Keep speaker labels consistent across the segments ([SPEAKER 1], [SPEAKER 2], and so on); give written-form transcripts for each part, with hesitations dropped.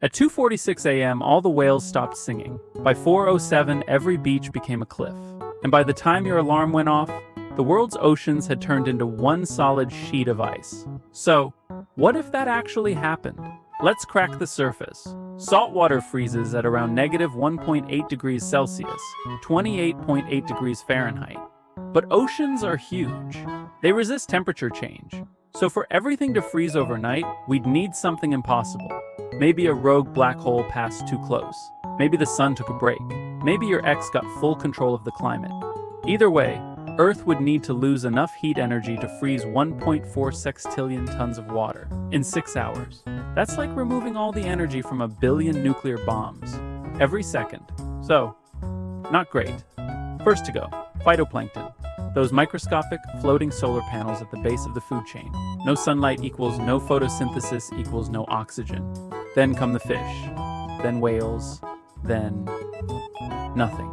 [SPEAKER 1] At 2:46 a.m., all the whales stopped singing. By 4:07, every beach became a cliff. And by the time your alarm went off, the world's oceans had turned into one solid sheet of ice. So, what if that actually happened? Let's crack the surface. Saltwater freezes at around -1.8 degrees Celsius, 28.8 degrees Fahrenheit. But oceans are huge. They resist temperature change. So for everything to freeze overnight, we'd need something impossible. Maybe a rogue black hole passed too close. Maybe the sun took a break. Maybe your ex got full control of the climate. Either way, Earth would need to lose enough heat energy to freeze 1.4 sextillion tons of water in 6 hours. That's like removing all the energy from a billion nuclear bombs every second. So, not great. First to go, phytoplankton. Those microscopic, floating solar panels at the base of the food chain. No sunlight equals no photosynthesis equals no oxygen. Then come the fish, then whales, then nothing.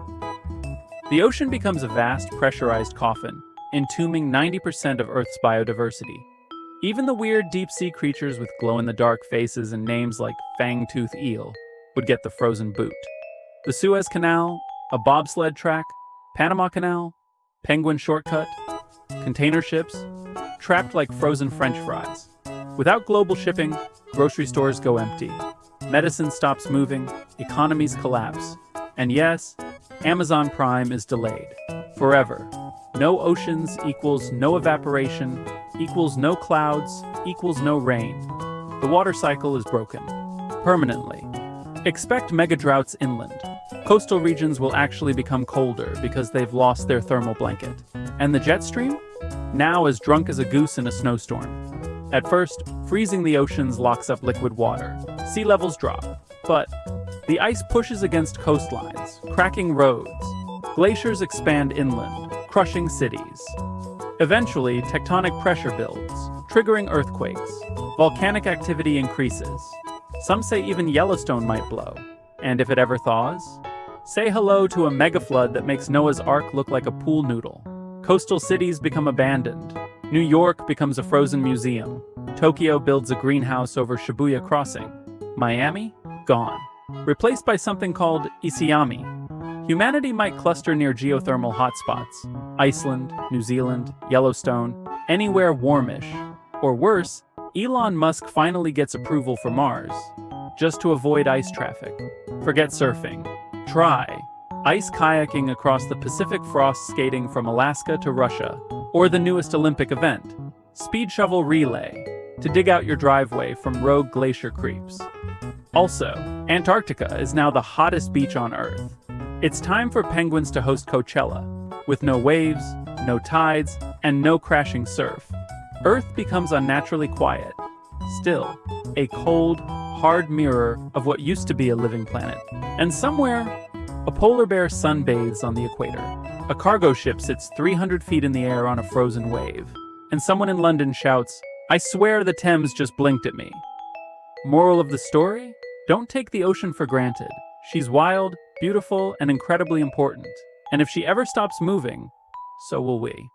[SPEAKER 1] The ocean becomes a vast, pressurized coffin, entombing 90% of Earth's biodiversity. Even the weird deep-sea creatures with glow-in-the-dark faces and names like fang-tooth eel would get the frozen boot. The Suez Canal, a bobsled track, Panama Canal, Penguin Shortcut, container ships, trapped like frozen French fries. Without global shipping, grocery stores go empty. Medicine stops moving, economies collapse. And yes, Amazon Prime is delayed. Forever. No oceans equals no evaporation, equals no clouds, equals no rain. The water cycle is broken. Permanently. Expect mega droughts inland. Coastal regions will actually become colder because they've lost their thermal blanket. And the jet stream? Now as drunk as a goose in a snowstorm. At first, freezing the oceans locks up liquid water. Sea levels drop. But the ice pushes against coastlines, cracking roads. Glaciers expand inland, crushing cities. Eventually, tectonic pressure builds, triggering earthquakes. Volcanic activity increases. Some say even Yellowstone might blow. And if it ever thaws, say hello to a megaflood that makes Noah's Ark look like a pool noodle. Coastal cities become abandoned. New York becomes a frozen museum. Tokyo builds a greenhouse over Shibuya Crossing. Miami? Gone. Replaced by something called Isiyami. Humanity might cluster near geothermal hotspots. Iceland, New Zealand, Yellowstone, anywhere warmish. Or worse, Elon Musk finally gets approval for Mars. Just to avoid ice traffic. Forget surfing. Try ice kayaking across the Pacific, frost skating from Alaska to Russia, or the newest Olympic event, speed shovel relay, to dig out your driveway from rogue glacier creeps. Also, Antarctica is now the hottest beach on Earth. It's time for penguins to host Coachella, with no waves, no tides, and no crashing surf. Earth becomes unnaturally quiet. Still, a cold, hard mirror of what used to be a living planet. And somewhere, a polar bear sunbathes on the equator. A cargo ship sits 300 feet in the air on a frozen wave. And someone in London shouts, "I swear the Thames just blinked at me." Moral of the story? Don't take the ocean for granted. She's wild, beautiful, and incredibly important. And if she ever stops moving, so will we.